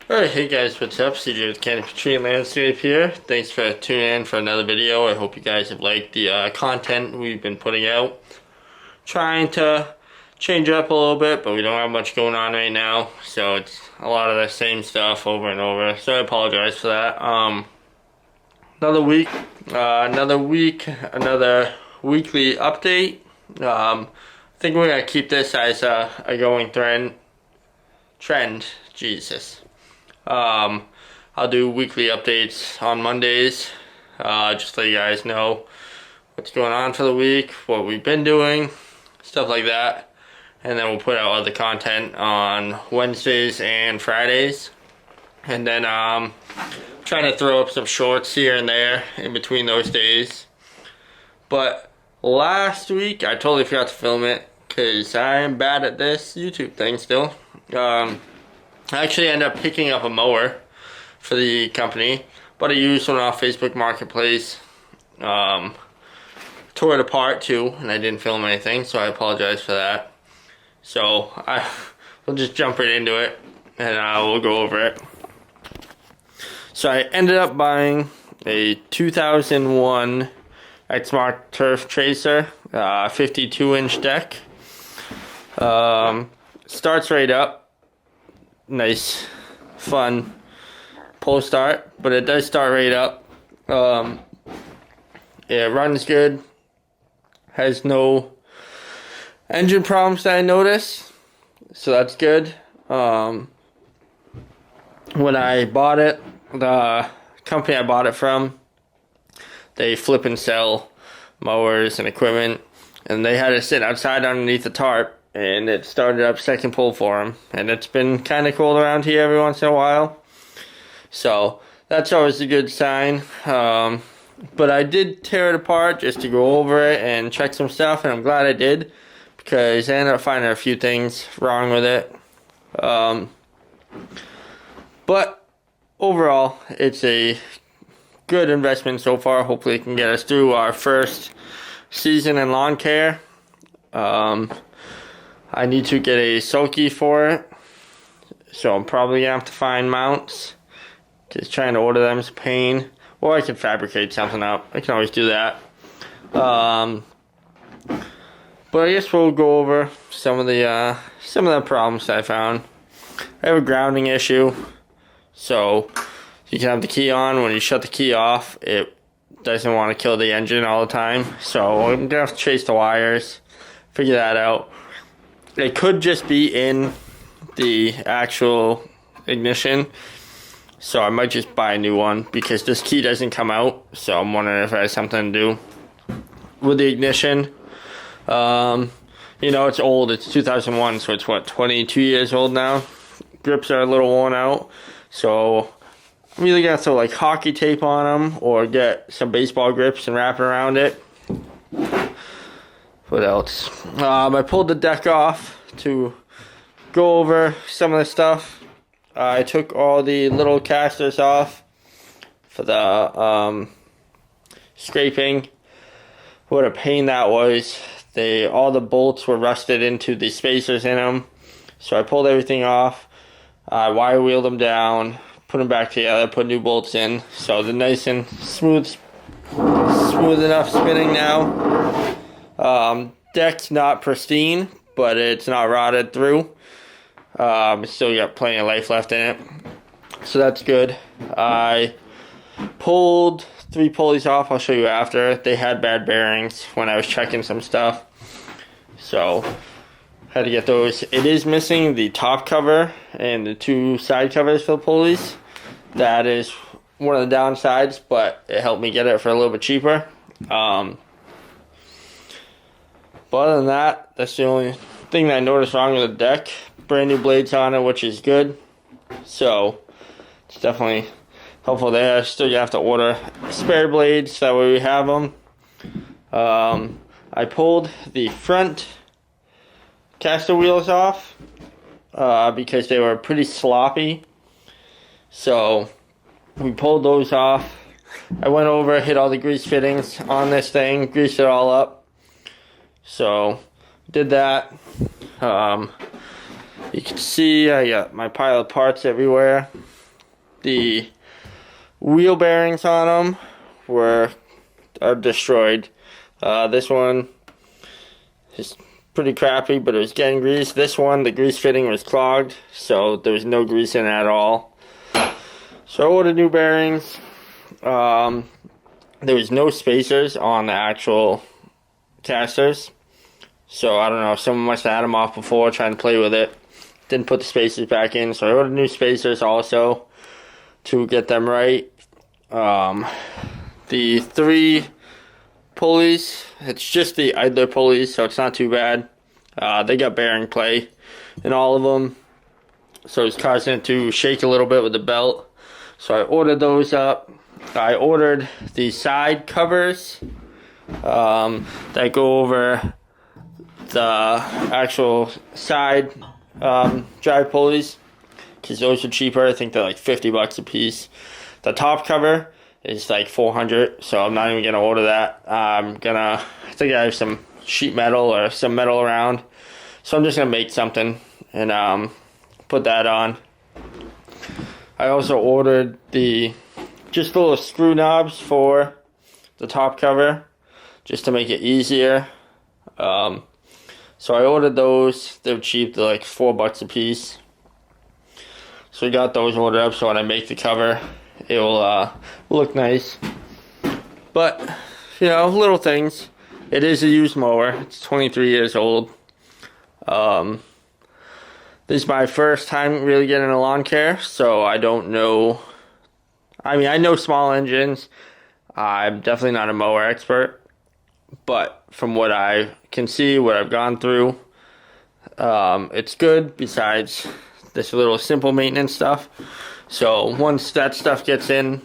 Alright, hey guys, what's up? CJ with Canopy Tree Landscape here. Thanks for tuning in for another video. I hope you guys have liked the content we've been putting out. Trying to change up a little bit, but we don't have much going on right now, so it's a lot of the same stuff over and over. So I apologize for that. Another week, another weekly update. I think we're gonna keep this as a going trend. Jesus. I'll do weekly updates on Mondays, just to let you guys know what's going on for the week, what we've been doing, stuff like that. And then we'll put out other content on Wednesdays and Fridays. And then trying to throw up some shorts here and there in between those days. But last week I totally forgot to film it because I am bad at this YouTube thing still. I actually ended up picking up a mower for the company, but I used one off Facebook Marketplace. Tore it apart too, and I didn't film anything, so I apologize for that. So we'll just jump right into it, and we'll go over it. So I ended up buying a 2001 Exmark Turf Tracer, 52-inch deck. Starts right up. Nice, fun pull start, but it does start right up. It runs good, has no engine problems that I noticed, so that's good. When I bought it, the company I bought it from, they flip and sell mowers and equipment, and they had it sit outside underneath the tarp. And it started up second pull for him. And it's been kind of cold around here every once in a while. So that's always a good sign. But I did tear it apart just to go over it and check some stuff. And I'm glad I did. Because I ended up finding a few things wrong with it. But overall, it's a good investment so far. Hopefully it can get us through our first season in lawn care. I need to get a sulky for it, so I'm probably going to have to find mounts, because trying to order them is a pain, or I can fabricate something up. I can always do that. But I guess we'll go over some of the problems that I found. I have a grounding issue, so you can have the key on. When you shut the key off, it doesn't want to kill the engine all the time, so I'm going to have to chase the wires, figure that out. It could just be in the actual ignition, so I might just buy a new one because this key doesn't come out, so I'm wondering if it has something to do with the ignition. You know, it's old, it's 2001, so it's what, 22 years old now? Grips are a little worn out, so I'm either gonna throw like hockey tape on them or get some baseball grips and wrap it around it. What else? I pulled the deck off to go over some of the stuff. I took all the little casters off for the scraping. What a pain that was. All the bolts were rusted into the spacers in them. So I pulled everything off. I wire wheeled them down, put them back together, put new bolts in. So they're nice and smooth enough spinning now. Deck's not pristine, but it's not rotted through. It's still got plenty of life left in it, so that's good. I pulled 3 pulleys off. I'll show you after. They had bad bearings when I was checking some stuff, so had to get those. It is missing the top cover and the 2 side covers for the pulleys. That is one of the downsides, but it helped me get it for a little bit cheaper. But other than that, that's the only thing that I noticed wrong with the deck. Brand new blades on it, which is good. So it's definitely helpful there. Still, you have to order spare blades, that way we have them. I pulled the front caster wheels off because they were pretty sloppy. So we pulled those off. I went over, hit all the grease fittings on this thing, greased it all up. So did that. You can see I got my pile of parts everywhere. The wheel bearings on them are destroyed. This one is pretty crappy, but it was getting grease. This one, the grease fitting was clogged, so there was no grease in it at all. So I ordered new bearings. There was no spacers on the actual casters, so I don't know, someone must have had them off before trying to play with it. Didn't put the spacers back in, so I ordered new spacers also to get them right. The 3 pulleys, it's just the idler pulleys, so it's not too bad. They got bearing play in all of them, so it's causing it to shake a little bit with the belt. So I ordered those up. I ordered the side covers that go over the actual side drive pulleys, because those are cheaper. I think they're like $50 a piece. The top cover is like $400, so I'm not even gonna order that. I think I have some sheet metal or some metal around, so I'm just gonna make something and put that on. I also ordered just the little screw knobs for the top cover, just to make it easier. So I ordered those. They're cheap. They're like $4 a piece. So we got those ordered up, so when I make the cover, it will look nice. But, you know, little things. It is a used mower. It's 23 years old. This is my first time really getting a lawn care, so I don't know. I mean, I know small engines. I'm definitely not a mower expert, but from what I can see, what I've gone through, it's good besides this little simple maintenance stuff. So once that stuff gets in,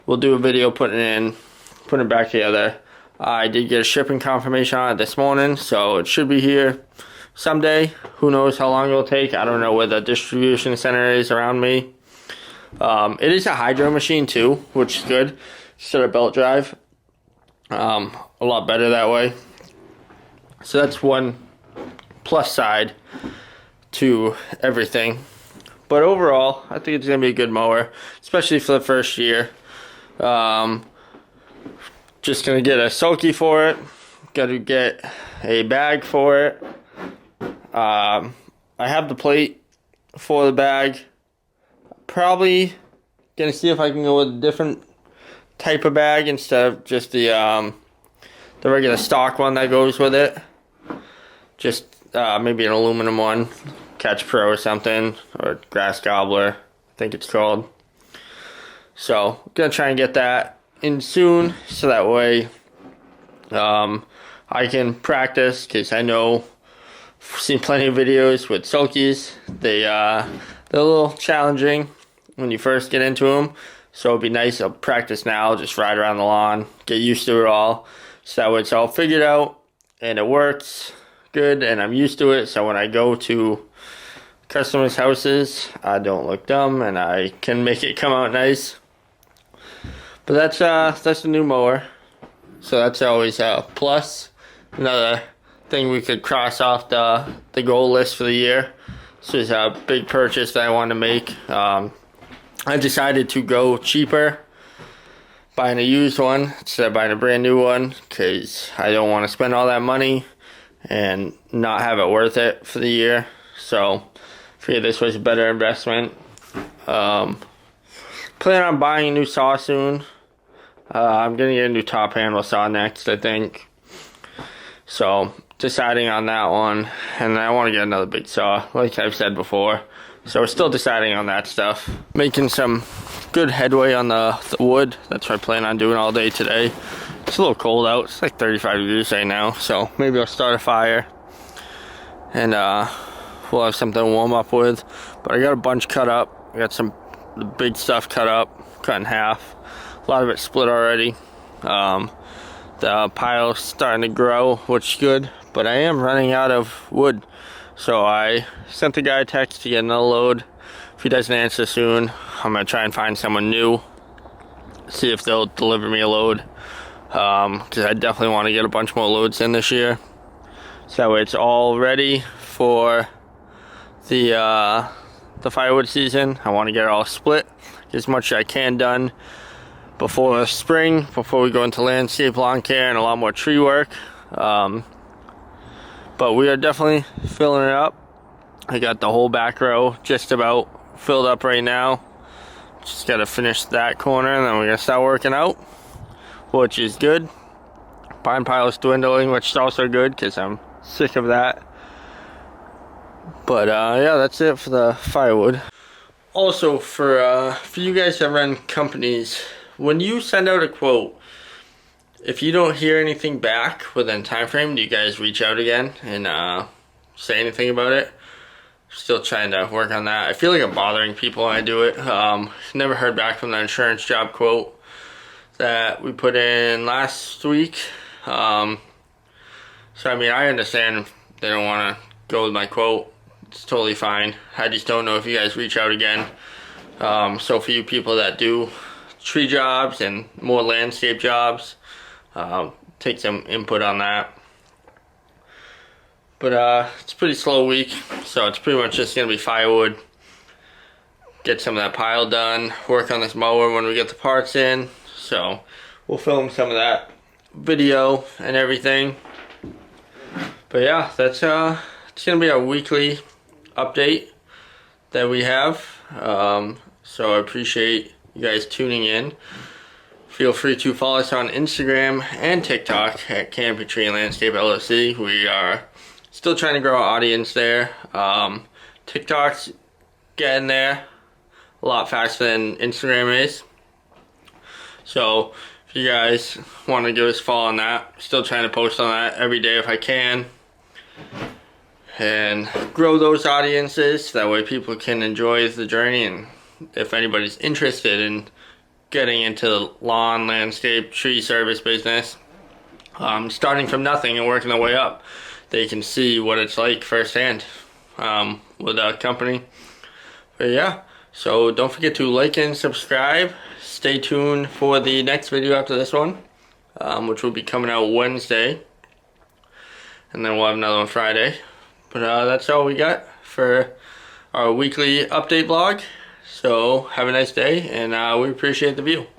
we'll do a video putting it back together. I did get a shipping confirmation on it this morning, so it should be here someday. Who knows how long it'll take? I don't know where the distribution center is around me. It is a hydro machine too, which is good. Instead of belt drive. A lot better that way. So that's one plus side to everything. But overall, I think it's going to be a good mower, especially for the first year. Just going to get a sulky for it. Got to get a bag for it. I have the plate for the bag. Probably going to see if I can go with a different type of bag instead of just the regular stock one that goes with it. Just maybe an aluminum one, Catch Pro or something, or Grass Gobbler, I think it's called. So I'm gonna try and get that in soon, so that way I can practice, because I know I've seen plenty of videos with sulkies. They're a little challenging when you first get into them. So it'd be nice to practice now, just ride around the lawn, get used to it all. So that way it's all figured out and it works good and I'm used to it. So when I go to customers' houses, I don't look dumb and I can make it come out nice. But that's the new mower. So that's always a plus. Another thing we could cross off the goal list for the year. This is a big purchase that I wanted to make. I decided to go cheaper, buying a used one instead of buying a brand new one, because I don't want to spend all that money and not have it worth it for the year. So I figured this was a better investment. Plan on buying a new saw soon. I'm going to get a new top handle saw next, I think. So deciding on that one, and I want to get another big saw, like I've said before. So we're still deciding on that stuff. Making some good headway on the wood. That's what I plan on doing all day today. It's a little cold out. It's like 35 degrees right now. So maybe I'll start a fire. And we'll have something to warm up with. But I got a bunch cut up. I got some the big stuff cut up, cut in half. A lot of it split already. The pile's starting to grow, which is good. But I am running out of wood. So I sent the guy a text to get another load. If he doesn't answer soon, I'm going to try and find someone new. See if they'll deliver me a load. Because I definitely want to get a bunch more loads in this year. So that way it's all ready for the firewood season. I want to get it all split, get as much as I can done before spring, before we go into landscape lawn care and a lot more tree work. But we are definitely filling it up. I got the whole back row just about filled up right now. Just got to finish that corner, and then we're gonna start working out, which is good. Pine pile is dwindling, which is also good because I'm sick of that. But yeah, that's it for the firewood. Also, for you guys that run companies, when you send out a quote, if you don't hear anything back within time frame, do you guys reach out again and say anything about it? Still trying to work on that. I feel like I'm bothering people when I do it. Never heard back from the insurance job quote that we put in last week. So I mean, I understand if they don't want to go with my quote. It's totally fine. I just don't know if you guys reach out again. So for you people that do tree jobs and more landscape jobs, take some input on that. But it's a pretty slow week, so it's pretty much just gonna be firewood, get some of that pile done, work on this mower when we get the parts in. So we'll film some of that video and everything. But yeah, that's it's gonna be our weekly update that we have. So I appreciate you guys tuning in. Feel free to follow us on Instagram and TikTok at Canopy Tree and Landscape LLC. We are still trying to grow our audience there. TikTok's getting there a lot faster than Instagram is. So if you guys want to give us a follow on that, still trying to post on that every day if I can. And grow those audiences, that way people can enjoy the journey. And if anybody's interested in getting into the lawn, landscape, tree service business, starting from nothing and working their way up, they can see what it's like firsthand with a company. But yeah, so don't forget to like and subscribe. Stay tuned for the next video after this one, which will be coming out Wednesday, and then we'll have another one Friday. But that's all we got for our weekly update vlog. So have a nice day, and we appreciate the view.